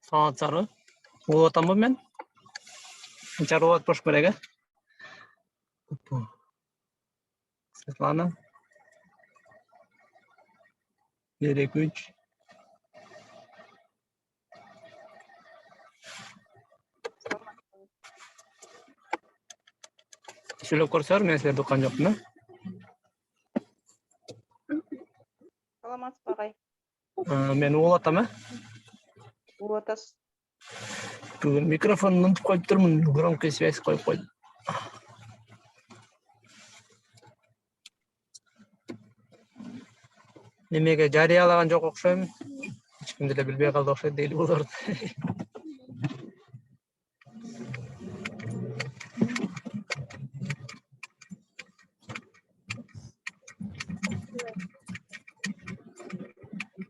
Саламатсыздарбы? Угуп атамбы мен? Чарба болуп болуш керек, Светлана. 1-2-3. Сүйлөп көрсөңөр, мен силерди уккан жокмун, Саламатсызбы агай? Мен угуп атам, Угуп атасыз. Бүгүн микрофонду унутуп коюп турмун, громкая связь коюп койдум. Немеге жарыялаган жок окшойм. Эч ким деле билбей калды окшойт дейли буларды.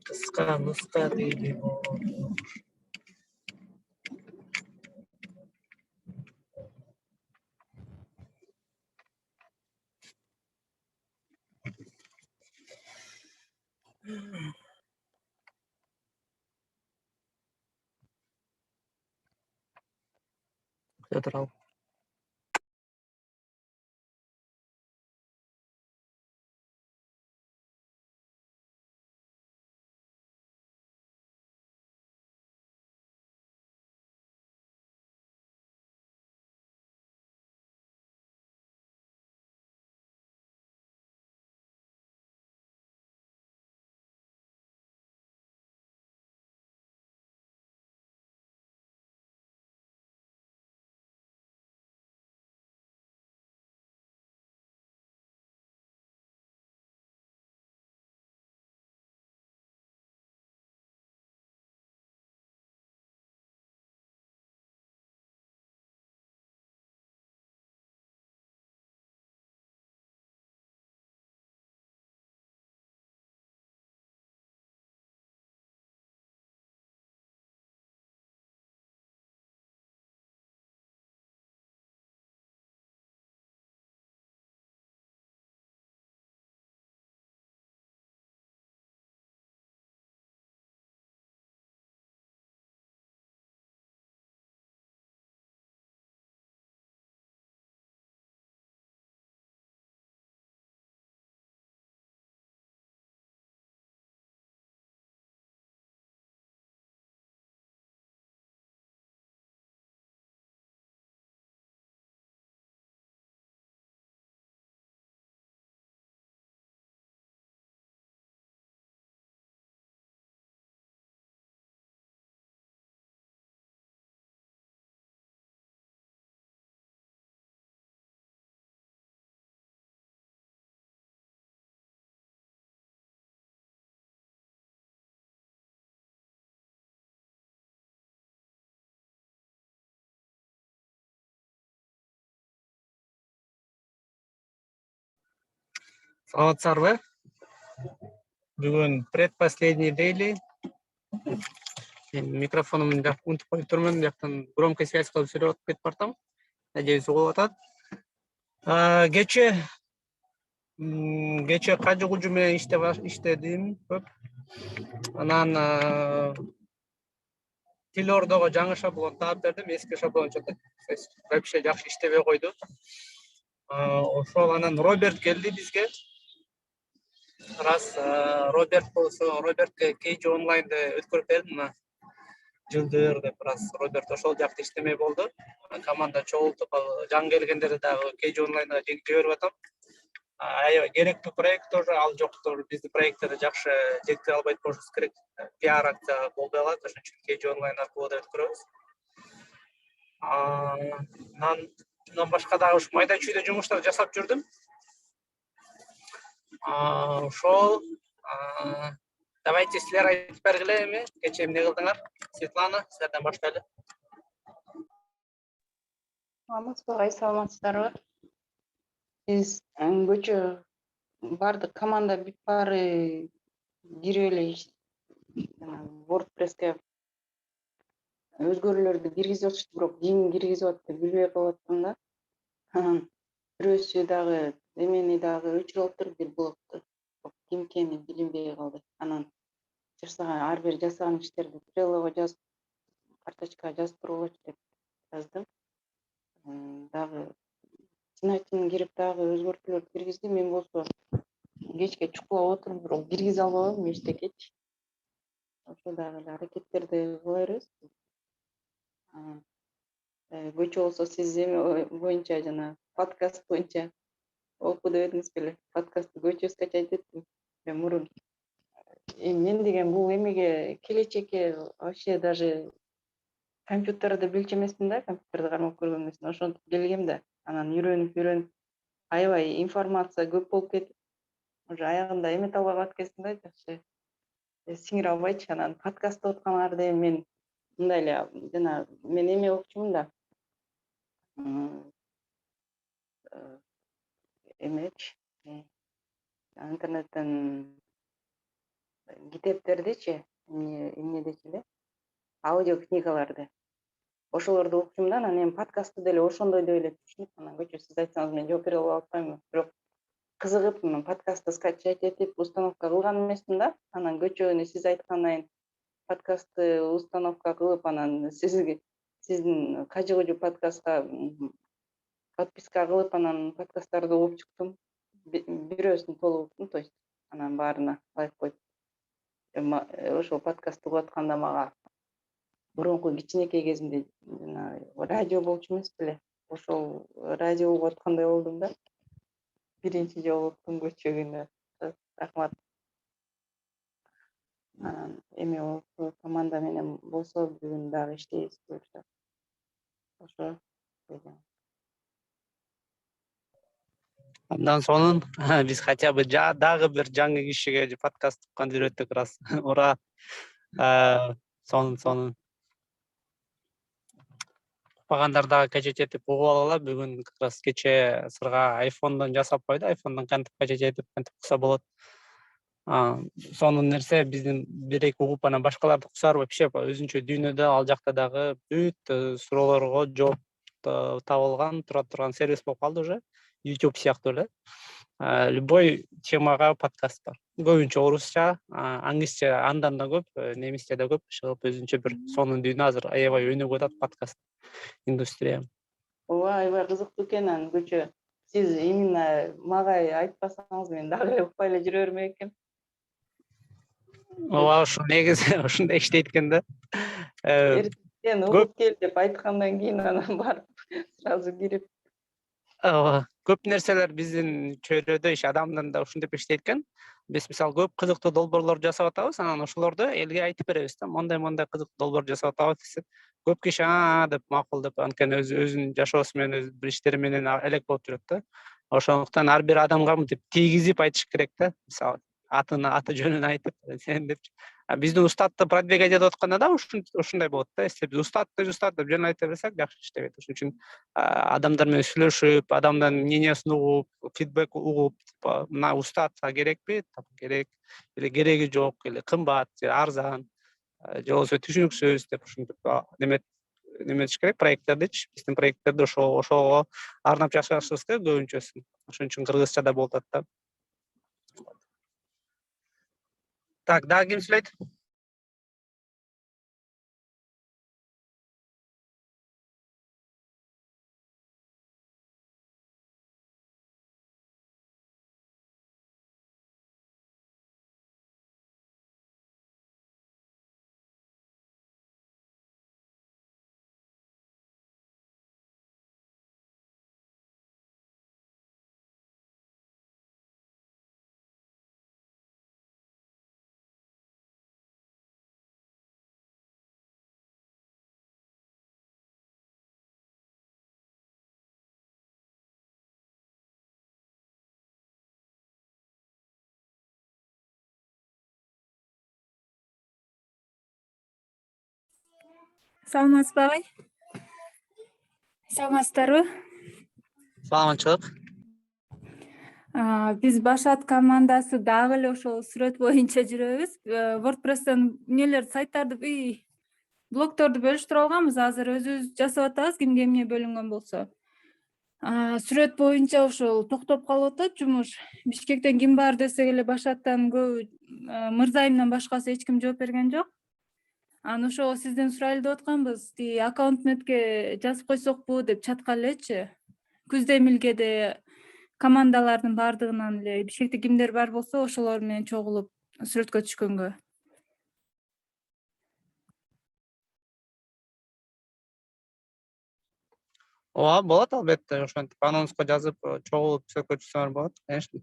Кыска дейли. Турал. Саламатсыздарбы? Бүгүн предпоследний дейли. Мен микрофонумду унутуп коюп турмун, бияктан громкая связь кылып сүйлөп кетип бартам. Надеюсь, угуп атат. Кече кажы кужу менен иштедим көп. Анан тил ордого жаңы шаблон таап бердим, эски шаблон вообще жакшы иштебей койду. Ошол анан Роберт келди бизге. Раз Роберт болсо, Робертке KG онлайнды өткөрүп бердим, мына жылдыр деп раз Роберт ошол жакта иштемей болду. Команда чогултуп, жаңы келгендерди дагы KG онлайнга жиберип атам. Аябай керектүү проект тоже, ал жоктор биздин проекттерди жакшы жеткире албайт болушубуз керек. Пиар акция болбой калат, ошон үчүн KG онлайн аркылуу да өткөрөбүз. Андан башка дагы ушу майда чүйдө жумуштар жасап жүрдүм. Ошол давайте силер айтып бергиле эми, кече эмне кылдыңар? Светлана, силерден баштайлы. Саламатсызбы агай, саламатсыздарбы? Биз көчө бардык команда бүт баары кирип эле WordPress'ке өзгөрүүлөрдү киргизип атышты, бирок ким киргизип атты билбей калып аттым да. Анан бирөөсү дагы эмени дагы өчүрүп алыптыр, бир блокту. Ким экени билинбей калды. Анан ар бир жасаган иштерди Trello'го жазып карточкага жазып тургучу деп жаздым. Дагы синайтын кирип дагы өзгөртүүлөрдү киргизди. Мен болсо кечке чукулап отуруп бирок киргизе албадым эчтекечи. Ошо дагы эле аракеттерди кыла беребиз. Көчө болсо сиз эме боюнча жана подкаст боюнча окуу деп эдиңиз беле. Подкастты көчө скачать эттим мен мурун. Мен деген бул эмеге келечекке вообще даже компьютерди билчү эмесмин да, компьютерди кармап көргөн эмесмин. Ошентип келгем да, анан үйрөнүп аябай информация көп болуп кетип, уже аягында эмете албай калып кетесиң да, жакшы сиңире албайчы. Анан подкастты отканга дейм мен мындай эле жана мен эме окучумун да. Эмечи интернеттен китептердичи эмнедечи эле аудио книгаларды ошолорду окучумун да. Анан эми подкастты деле ошондой деп эле түшүнүп, анан көчө сиз айтсаңыз мен жооп бере алып атпаймынбы, бирок кызыгып подкастты скачать этип установка кылган эмесмин да. Анан көчөнү сиз айткандай подкастты установка кылып, анан сиздин кажы подкастка подписка кылып, анан подкасттарды угуп чыктым. Бирөөсүн толук уктум, то есть анан баарына лайк коюп. Ошол подкастты угуп атканда мага мурунку кичинекей кезимде жана радио болчу эмес беле, ошол радио угуп аткандай болдум да. Биринчи жолу уктум көчөгүндө. Рахмат. Анан эме команда менен болсо бүгүн дагы иштейбиз буюрса. Ошо. Андан сонун биз хотя бы дагы бир жаңы кишиге подкаст тукканды үйрөттүк, раз. Ура. Сонун. Укпагандар дагы качать этип угуп алгыла. Бүгүн как раз кече сырга айфондон жасап койду. Айфондон кантип качать этип, кантип укса болот. Сонун нерсе биздин бир-эки угуп анан башкаларды уксаар вообще өзүнчө дүйнөдө, ал жакта дагы бүт суроолорго жооп табылган, тура турган сервис болуп калды уже. YouTube сыяктуу эле. Любой темага подкаст бар. Көбүнчө орусча, англисче андан да көп, немисче да көп чыгып, өзүнчө бир сонун дүйнө азыр аябай өнүгүп атат подкаст индустрия. Ооба, аябай кызыктуу экен. Анан көчө сиз именно мага айтпасаңыз мен дагы эле укпай эле жүрө бермек экенмин. Ооба, ушу негизи ушундай иштейт экен да. Эртең угуп кел деп айткандан кийин анан барып сразу кирип. Ооба, көп нерселер биздин чөйрөдө адамдан да ушинтип иштейт экен. Биз мисалы көп кызыктуу долбоорлор жасап атабыз, анан ошолорду элге айтып беребиз да. Мондай кызыктуу долбоор жасап атабыз десек, көп киши деп макул деп, анткени өзүнүн жашоосу менен, өз бир иштери менен элек болуп жүрөт да. Ошондуктан ар бир адамга мынтип тийгизип айтыш керек да. Мисалы аты жөнүн айтып, сен депчи. Биздин устатты продвигать этип атканда да ушундай болот да. Если биз устат деп жөн айта берсек, жакшы иштебейт. Ошон үчүн адамдар менен сүйлөшүп, адамдын мнениясын угуп, фидбек угуп, мына устатка керекпи, керек или кереги жок, или кымбат, же арзан, же болбосо түшүнүксүз деп ушинтип неметиш керек проекттердичи. Биздин проекттерди ошого арнап жашашыбыз керек көбүнчөсүн. Ошон үчүн кыргызча да болуп атат да. Так, дагы ким сүйлөйт? Саламатсызбы агай? Саламатсыздарбы? Саламатчылык. Биз Башат командасы дагы эле ошол сүрөт боюнча жүрөбүз. WordPress'тен эмнелерди, сайттарды, блогторду бөлүштүрүп алганбыз. Азыр өзүбүз жасап атабыз, кимге эмне бөлүнгөн болсо. Сүрөт боюнча ошол токтоп калып атат жумуш. Бишкектен ким бар десек эле Башаттан көбү, Мырзайымдан башкасы эч ким жооп берген жок. Анан ошого сизден сурайлы деп атканбыз. Тиги аккаунтметке жазып койсокпу деп чаткан элечи. Күздө эмилгеде командалардын баардыгынан эле Бишкекте кимдер бар болсо ошолор менен чогулуп сүрөткө түшкөнгө. Ооба, болот албетте. Ошентип анонска жазып, чогулуп сүрөткө түшсөңөр болот, конечно.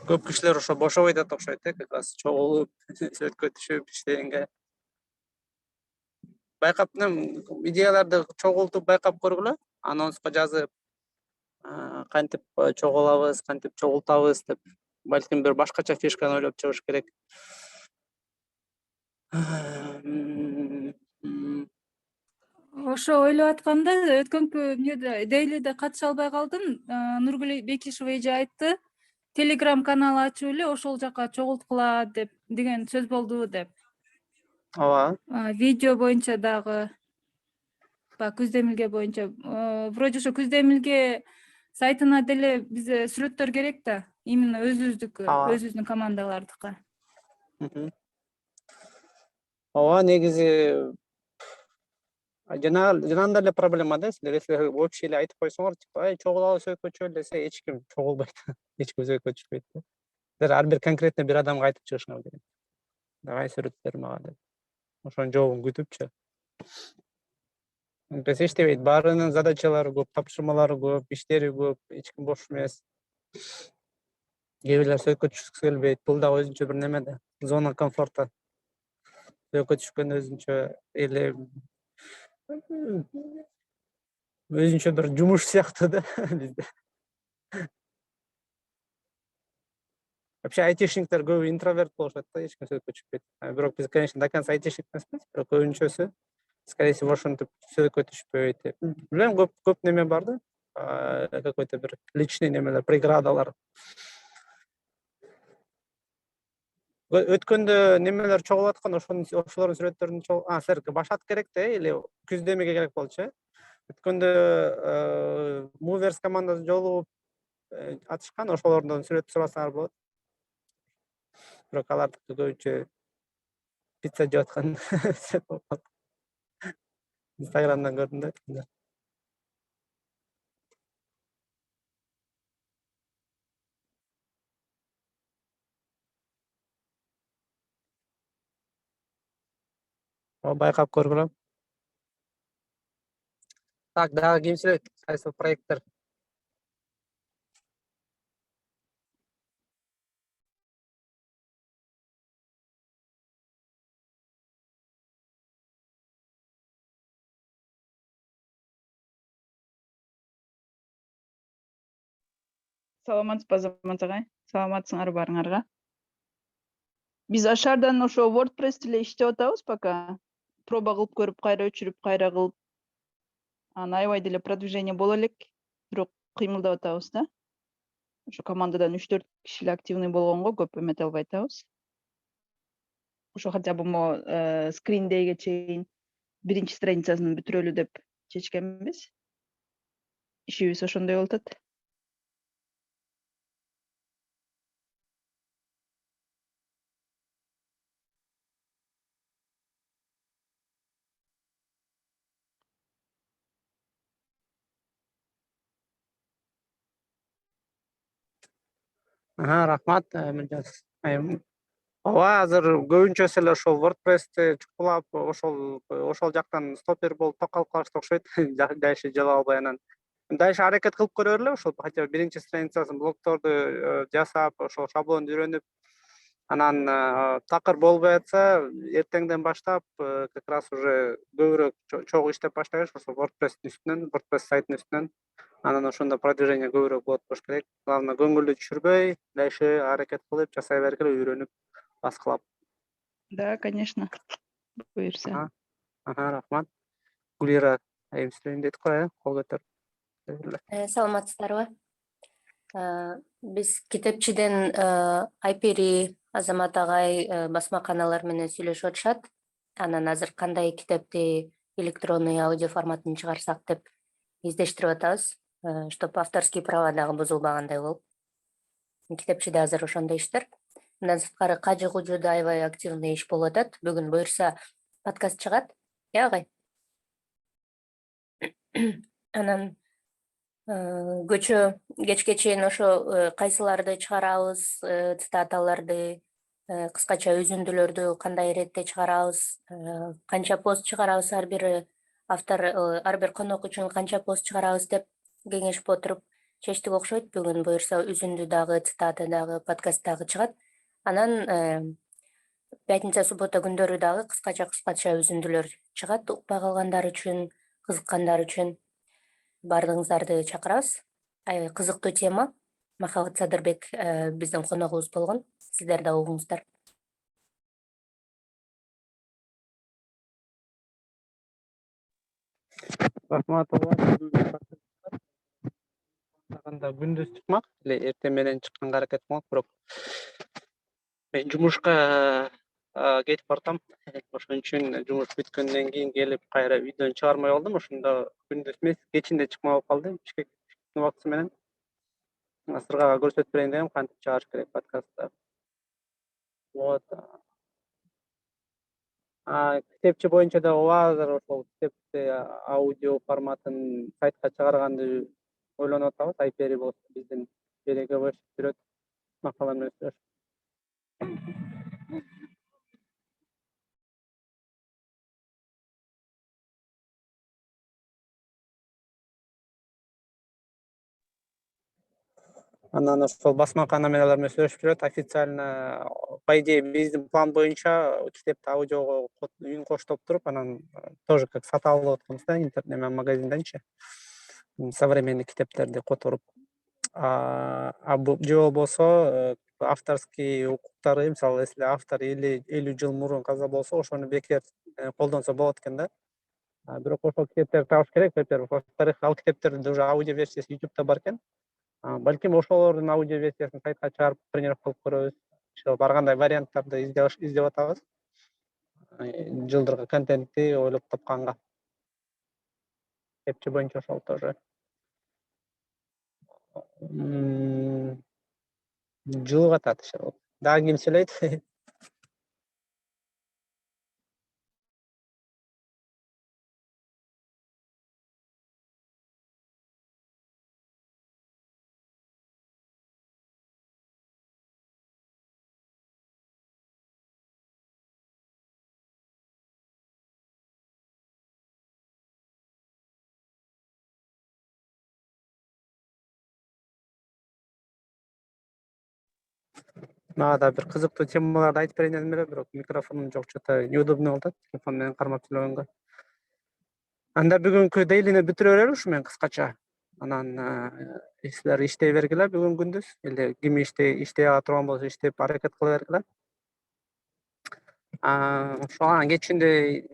Көп кишилер ошо бошобойт окшойт, как раз чогулуп сүрөткө түшүп иштегенге. Байкап идеяларды чогултуп байкап көргүлө, анонска жазып, кантип чогулабыз, кантип чогултабыз деп. Балким бир башкача фишканы ойлоп чыгыш керек. Ошо ойлоп атканда өткөнкү дейлиде катыша албай калдым. Нургүл Бекишева эже айтты. Телеграм канал ачып эле ошол жака чогулткула деген сөз болду деп. Ооба. Видео боюнча дагы күздө эмилге боюнча вроде ошо күздө эмилге сайтына деле бизге сүрөттөр керек да. Именно өзүбүздүн командалардыкы. Ооба, негизи жанагындай эле проблема да. Силер если общий эле айтып койсоңор, типа, чогулабыз сөйкөчү десе, эч ким чогулбайт. Эч ким сөйкө түшпөйт. Силер ар бир конкретно бир адамга айтып чыгышыңар керек. Давай сүрөт бер мага деп. Ошонун жообун күтүпчү. Без иштебейт. Баарынын задачалары көп, тапшырмалары көп, иштери көп, эч ким бош эмес. Кээ бирлер сөйкө түшкүсү келбейт. Бул дагы өзүнчө бир неме да. Зона комфорта. Сөйкө түшкөн өзүнчө эле өзүнчө бир жумуш сыяктуу да бизде. Вообще айтишниктер көбү интроверт болушат да, эч ким сөйкө түшпөйт. Бирок биз, конечно, до конца айтишник эмеспиз, бирок көбүнчөсү, скорее всего, ошентип сөйкө түшпөйт. Билем, көп неме бар да. Какой-то бир личный немелер, преградалар. Өткөндө немелер чогулуп аткан, ошолордун сүрөттөрүн силер башат керек да, или күздө эмеге керек болчу. Өткөндө Movers командасы жолугуп атышкан, ошолордон сүрөт сурасаңар болот. Бирок алардыкы көбүнчө пицца жеп аткан. Инстаграмдан көрдүм да. Байкап көргүлө. Так, дагы ким сүйлөйт? Кайсы проекттер? Саламатсызбы, Азамат агай? Саламатсыңарбы баарыңарга? Биз Ашардан ошо WordPress эле иштеп атабыз пока. Проба кылып көрүп, кайра өчүрүп, кайра кылып. Анан аябай деле продвижение боло элек, бирок кыймылдап атабыз да. Ошо командадан 3-4 киши эле активный болгонго көп эмете албай атабыз. Ошо хотя бы Screen Day'ге чейин биринчи страницасын бүтүрөлү деп чечкенбиз. Ишибиз ошондой болуп атат. Рахмат, Миржас. Ооба, азыр көбүнчөсү эле ошол WordPress'ти чукулап, ошол жактан стопер болуп токалып калышты окшойт. Дальше жала албай анан. Дальше аракет кылып көрө берле, ошол хотя бы биринчи страницасын блокторду жасап, ошол шаблонду үйрөнүп, Анан такыр болбой атса, эртеңден баштап как раз уже көбүрөөк чогуу иштеп баштайбыз ошо WordPress'тин үстүнөн, WordPress сайттын үстүнөн. Анан ошондо продвижение көбүрөөк болот болуш керек. Главное көңүлдү түшүрбөй, дальше аракет кылып жасай бергиле, үйрөнүп, баскылап. Да, конечно. Буюрса. Рахмат. Гулира айым силердин дедик го, кол көтөр. Саламатсыздарбы? Биз китепчиден Айпери Азамат агай басмаканалар менен сүйлөшүп атышат. Анан азыр кандай китепти электронный аудио форматын чыгарсак деп издештирип атабыз, чтоб авторский права дагы бузулбагандай болуп. Китепчиде азыр ошондой иштер. Мындан сырткары кажы кужуда аябай активный иш болуп атат. Бүгүн буюрса подкаст чыгат. Агай? Анан кечке чейин ошо кайсыларды чыгарабыз, цитаталарды, кыскача үзүндүлөрдү кандай иретте чыгарабыз, канча пост чыгарабыз, ар бир автор, ар бир конок үчүн канча пост чыгарабыз деп кеңешип отуруп чечтик окшойт. Бүгүн буюрса үзүндү дагы, цитата дагы, подкаст дагы чыгат. Анан пятница, суббота күндөрү дагы кыскача үзүндүлөр чыгат. Укпай калгандар үчүн, кызыккандар үчүн баардыгыңыздарды чакырабыз. Кызыктуу тема. Махабат Садырбек биздин коногубуз болгон. Сиздер да угуңуздар. Рахмат. Күндүз чыкмак эле, эртең менен чыкканга аракет кылмак, бирок мен жумушка кетип бартам. Ошон үчүн жумуш бүткөндөн кийин келип кайра видеону чыгармай калдым. Ошондо күндүз эмес, кечинде чыкмай болуп калды. Бишкектин убактысы менен сыргага көрсөтүп берейин дегем, кантип чыгарыш керек подкастты. Вот. Китепчи боюнча да азыр ошол китепти аудио форматын сайтка чыгарганды ойлонуп атабыз. Айпери болсо биздин береге башып жүрөт. Макала менен сүйлөшүп. Анан ошол басмакана менен алар менен сүйлөшүп жүрөт. Официально, по идее, биздин план боюнча китепти аудиого үн коштоп туруп, анан тоже как сатып алып атканбыз да, интернет магазинденчи. Современный китептерди которуп. Же болбосо авторский укуктары, мисалы, если автор 50 жыл мурун каза болсо, ошону бекер колдонсо болот экен да. Бирок ошол китептерди табыш керек, во-первых. Во-вторых, ал китептердин уже аудио версиясы YouTube'да бар экен. Балким ошолордун аудио версиясын сайтка чыгарып тренировка кылып көрөбүз. Ошо баргандай варианттарды издеп атабыз. Жылдыркы контентти ойлоп тапканга. Китепчи боюнча ошол тоже. Жылып атат ошо. Дагы ким сүйлөйт? Да бир кызыктуу темаларды айтып берейин дедим эле, бирок микрофонум жок, что-то неудобно болуп атат телефон менен кармап сүйлөгөнгө. Анда бүгүнкү дейлини бүтүрө берели ушу менен кыскача. Анан силер иштей бергиле бүгүн күндүз. Эле ким иштей ала турган болсо иштеп аракет кыла бергиле. Ошо анан кечинде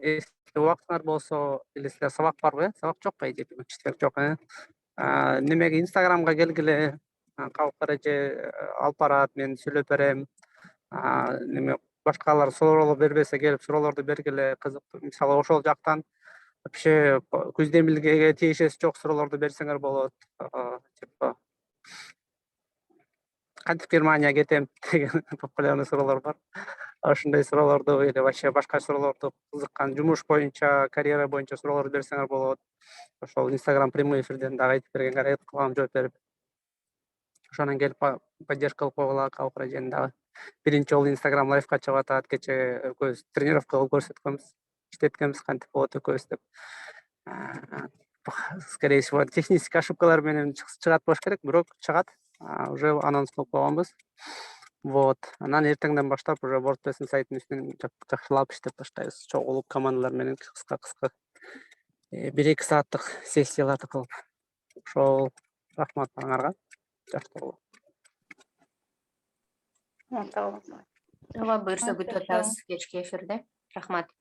убактыңар болсо, или силер сабак барбы? Сабак жок по идее, бүгүн четверг жок. Немеге Инстаграмга келгиле. Калкыр эже алып барат, мен сүйлөп берем. Неме башкалар суроолор бербесе келип суроолорду бергиле. Кызыктуу, мисалы ошол жактан вообще Куздемилге тиешеси жок суроолорду берсеңер болот. Типа кантип Германияга кетем деген популярный суроолор бар. Ошондой суроолорду или вообще башка суроолорду, кызыккан жумуш боюнча, карьера боюнча суроолор берсеңер болот. Ошол Instagram прямой эфирден дагы айтып бергенге аракет кылам, жооп берип. Ошонан келип поддержка кылып койгула Калкыр эжени дагы. Биринчи жолу Instagram лайфка чыгып атат. Кече экөөбүз тренировка кылып көрсөткөнбүз, иштеткенбиз кантип болот экөөбүз деп. Скорее всего, технический ошибкалар менен чыгат болуш керек, бирок чыгат. Уже анонс кылып койгонбуз. Вот. Анан эртеңден баштап уже WordPress'in сайтын үстүн жакшылап иштеп баштайбыз. Чогулуп командалар менен кыска 1-2 сааттык сессияларды кылып. Ошол рахмат аңарга. Жакшы болот. Сау болуңуздар. Ооба, буюрса Рахмат, күтүп атабыз кечки эфирде. Рахмат.